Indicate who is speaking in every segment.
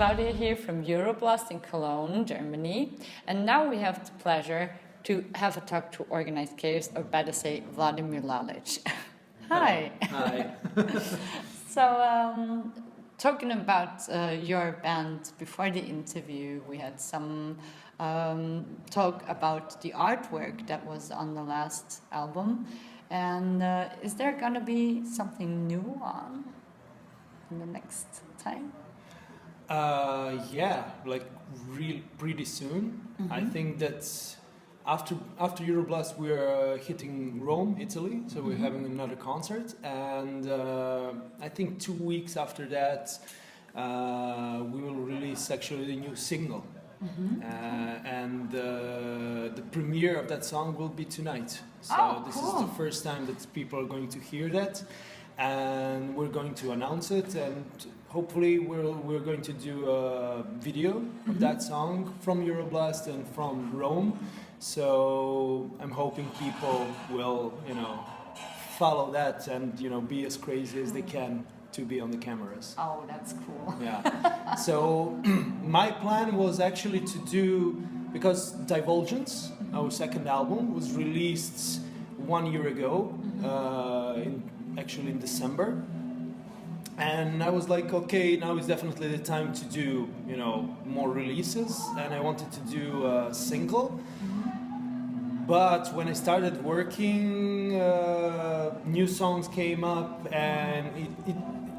Speaker 1: Claudia here from Euroblast in Cologne, Germany. And now we have the pleasure to have a talk to organized chaos, or better say, Vladimir Lalic. Hi.
Speaker 2: Hi.
Speaker 1: So, talking about your band, before the interview, we had some talk about the artwork that was on the last album. And is there going to be something new on in the next time?
Speaker 2: Yeah, like pretty soon.
Speaker 1: Mm-hmm.
Speaker 2: I think that after Euroblast we're hitting Rome, Italy, so we're having another concert, and I think 2 weeks after that we will release actually a new single.
Speaker 1: Mm-hmm.
Speaker 2: And the premiere of that song will be tonight. So this
Speaker 1: cool.
Speaker 2: is the first time that people are going to hear that, and we're going to announce it, and hopefully we're going to do a video of that song from Euroblast and from Rome. So I'm hoping people will, follow that and, be as crazy as they can to be on the cameras.
Speaker 1: Oh, that's cool.
Speaker 2: Yeah. So my plan was actually to do, because Divulgence, our second album, was released 1 year ago, actually in December. And I was like, okay, now is definitely the time to do, more releases. And I wanted to do a single. But when I started working, new songs came up, and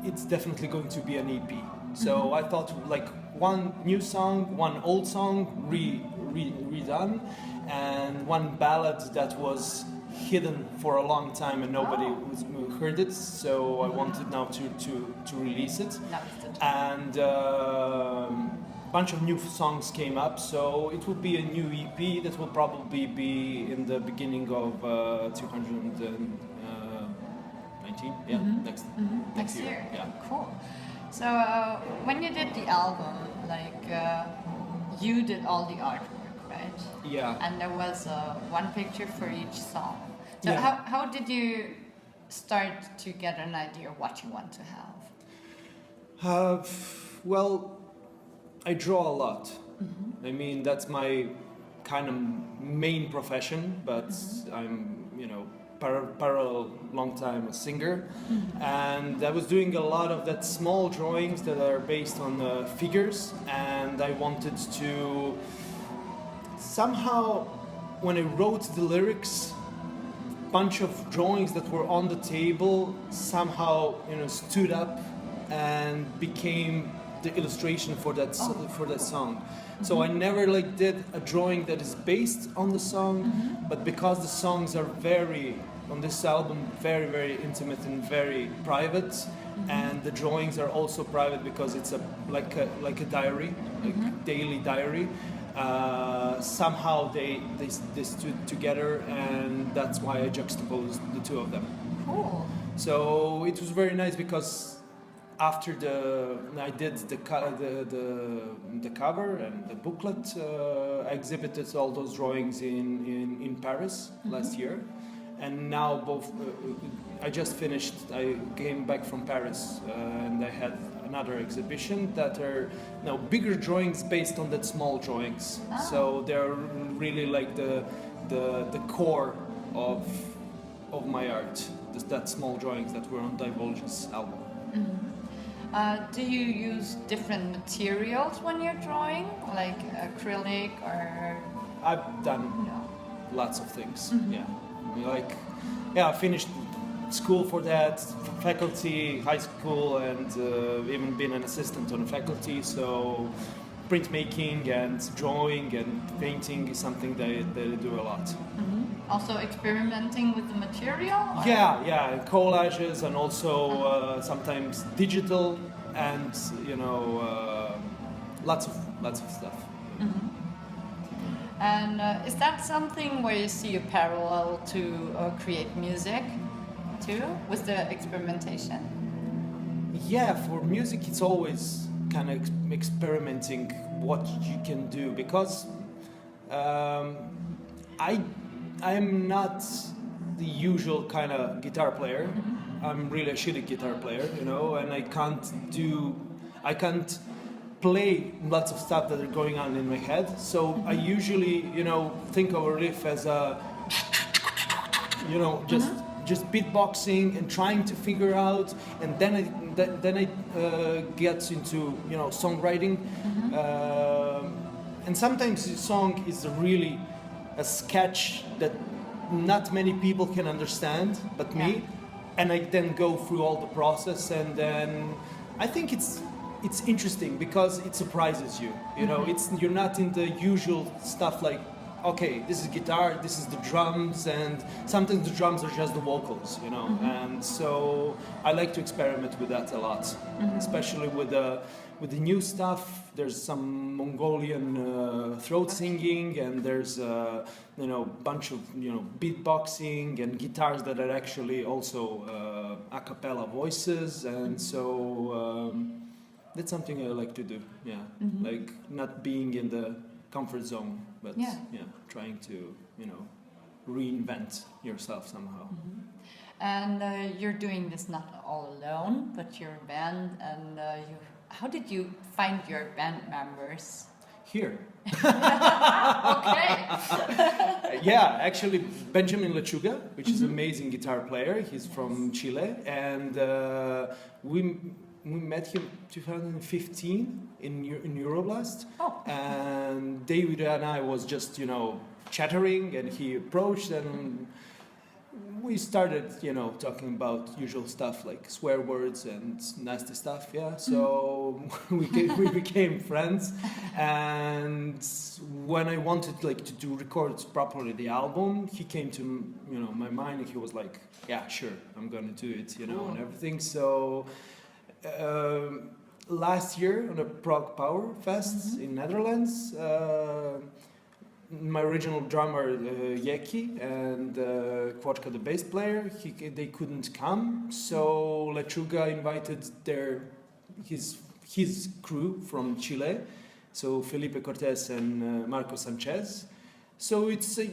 Speaker 2: it's definitely going to be an EP. So I thought like one new song, one old song redone, and one ballad that was hidden for a long time and nobody heard it. So I wanted now to release it. And bunch of new songs came up, so it will be a new EP that will probably be in the beginning of 2019. Yeah, next year. Yeah.
Speaker 1: Cool. So when you did the album, you did all the artwork, right?
Speaker 2: Yeah.
Speaker 1: And there was one picture for each song. So
Speaker 2: Yeah.
Speaker 1: how did you start to get an idea of what you want to have?
Speaker 2: Well, I draw a lot. I mean, that's my kind of main profession, but I'm, parallel long time a singer. And I was doing a lot of that small drawings that are based on figures, and I wanted to somehow, when I wrote the lyrics, bunch of drawings that were on the table somehow, stood up and became the illustration for that song. So I never did a drawing that is based on the song, but because the songs are on this album very, very intimate and very private, and the drawings are also private because it's like a diary, like daily diary. Somehow they stood together, and that's why I juxtaposed the two of them.
Speaker 1: Cool.
Speaker 2: So it was very nice because after I did the cover and the booklet, I exhibited all those drawings in Paris last year, and now I just finished. I came back from Paris and I had another exhibition that are now bigger drawings based on that small drawings. So they're really like the core of my art. That small drawings that were on Divulgence album.
Speaker 1: Do you use different materials when you're drawing, like acrylic or?
Speaker 2: I've done lots of things. I finished school for that, faculty, high school, and even been an assistant on a faculty. So printmaking and drawing and painting is something that I do a lot.
Speaker 1: Also experimenting with the material? Or?
Speaker 2: Yeah, collages, and also sometimes digital, and lots of stuff.
Speaker 1: And is that something where you see a parallel to create music too, with the experimentation?
Speaker 2: Yeah, for music it's always kind of experimenting what you can do, because I'm not the usual kind of guitar player. I'm really a shitty guitar player, and I can't play lots of stuff that are going on in my head. So I usually, think of a riff as a, just beatboxing and trying to figure out, and then I get into songwriting, and sometimes the song is really a sketch that not many people can understand, but me, and I then go through all the process, and then I think it's interesting because it surprises you. You're not in the usual stuff like, okay, this is guitar, this is the drums, and sometimes the drums are just the vocals, and so I like to experiment with that a lot, especially with the new stuff. There's some Mongolian throat singing, and there's a bunch of beatboxing and guitars that are actually also a cappella voices, and so that's something I like to do. Like not being in the comfort zone, but trying to reinvent yourself somehow.
Speaker 1: And you're doing this not all alone, but you're a band. And how did you find your band members?
Speaker 2: Here.
Speaker 1: Okay.
Speaker 2: Actually, Benjamin Lechuga, which is an amazing guitar player. He's from Chile, and we met him 2015 in Euroblast, and David and I was just chattering, and he approached, and we started talking about usual stuff like swear words and nasty stuff. So we became friends, and when I wanted to record properly the album, he came to my mind, and he was like, yeah, sure, I'm gonna do it, and everything. So last year on the Prague Power Fest in Netherlands, my original drummer Yeki and Kwoczka, the bass player, they couldn't come, so Lechuga invited his crew from Chile, so Felipe Cortes and Marco Sanchez. So it's a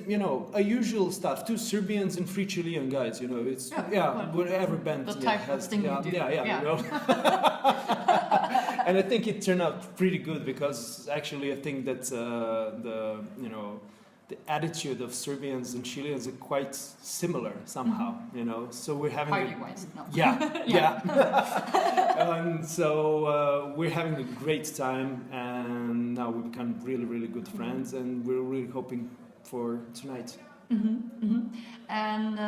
Speaker 2: usual stuff. 2 Serbians and 3 Chilean guys. It's every band
Speaker 1: the type
Speaker 2: has
Speaker 1: of thing you do.
Speaker 2: And I think it turned out pretty good because actually I think that the attitude of Serbians and Chileans are quite similar somehow. So we're having
Speaker 1: party-wise, no.
Speaker 2: And so we're having a great time, and now we've become really, really good friends, and we're really hoping for tonight.
Speaker 1: And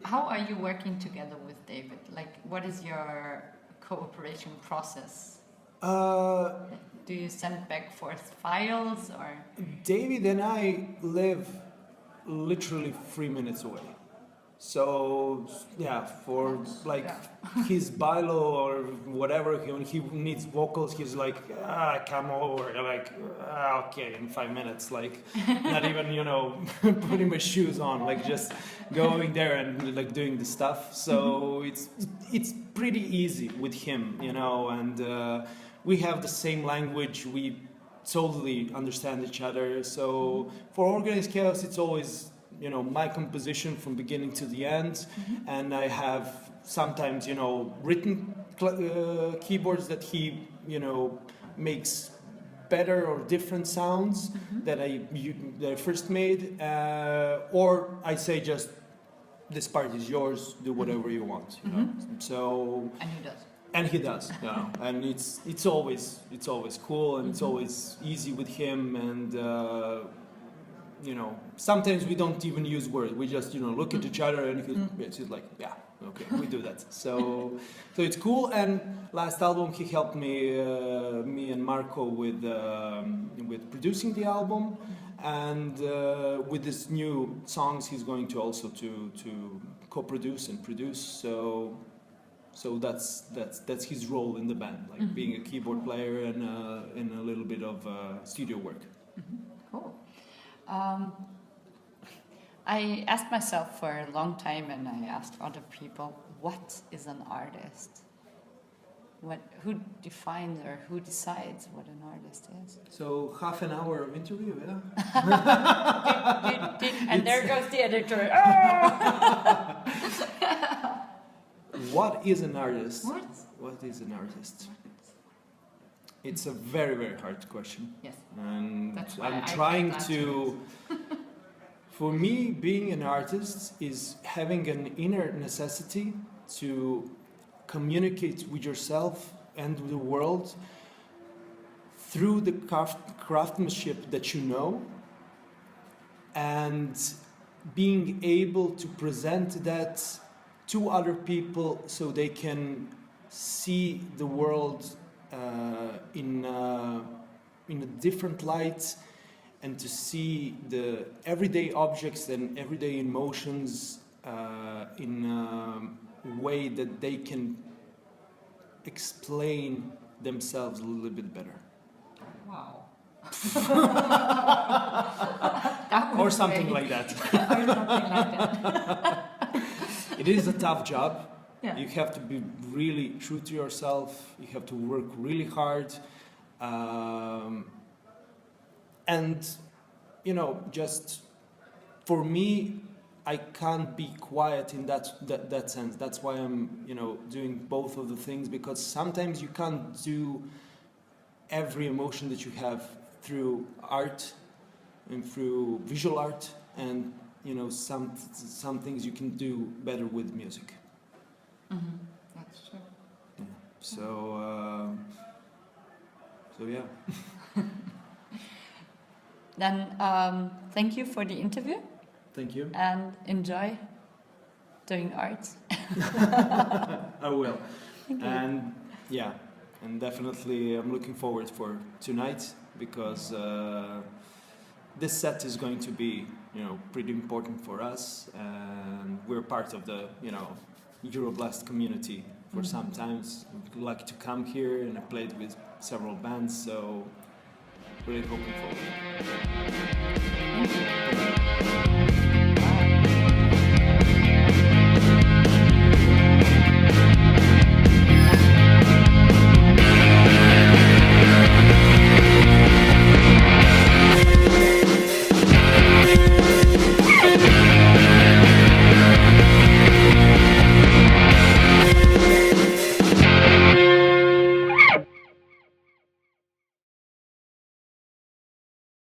Speaker 1: how are you working together with David? Like, what is your cooperation process? Do you send back forth files, or?
Speaker 2: David and I live literally 3 minutes away. So for his bailo or whatever, when he needs vocals, he's like, come over, okay, in 5 minutes, not even putting my shoes on, just going there and doing the stuff. So it's pretty easy with him, and we have the same language. We totally understand each other. So for Organized Chaos, it's always my composition from beginning to the end, and I have sometimes written keyboards that he makes better or different sounds that I first made, or I say just, this part is yours, do whatever you want. So and he does, and it's always cool, and it's always easy with him, and sometimes we don't even use words. We just, look at each other, and he's like, yeah, okay, we do that. So it's cool. And last album, he helped me and Marco with producing the album, and with this new songs, he's going to also to co-produce and produce. So that's his role in the band, being a keyboard player and a little bit of studio work.
Speaker 1: Cool. I asked myself for a long time, and I asked other people, what is an artist? Who defines or who decides what an artist is?
Speaker 2: So half an hour of interview,
Speaker 1: And there goes the editor.
Speaker 2: What is an artist?
Speaker 1: What?
Speaker 2: What is an artist? It's a very, very hard question.
Speaker 1: Yes.
Speaker 2: And
Speaker 1: That's why
Speaker 2: I'm
Speaker 1: I
Speaker 2: trying
Speaker 1: get that
Speaker 2: to... For me, being an artist is having an inner necessity to communicate with yourself and with the world through the craftsmanship that you know, and being able to present that to other people so they can see the world in a different light, and to see the everyday objects and everyday emotions in a way that they can explain themselves a little bit better.
Speaker 1: Wow.
Speaker 2: Or something like that.
Speaker 1: Or something like that.
Speaker 2: It is a tough job.
Speaker 1: Yeah.
Speaker 2: You have to be really true to yourself. You have to work really hard. And, you know, just for me, I can't be quiet in that sense. That's why I'm, you know, doing both of the things, because sometimes you can't do every emotion that you have through art and through visual art, and, you know, some things you can do better with music.
Speaker 1: Mm-hmm. That's true.
Speaker 2: Yeah. So yeah.
Speaker 1: Then thank you for the interview.
Speaker 2: Thank you.
Speaker 1: And enjoy doing art.
Speaker 2: I will.
Speaker 1: Thank you.
Speaker 2: And yeah, and definitely I'm looking forward for tonight, because this set is going to be, you know, pretty important for us, and we're part of the, you know, Euroblast community for some times. We'd like to come here, and I played with several bands, so really hoping for it.
Speaker 1: Thank you.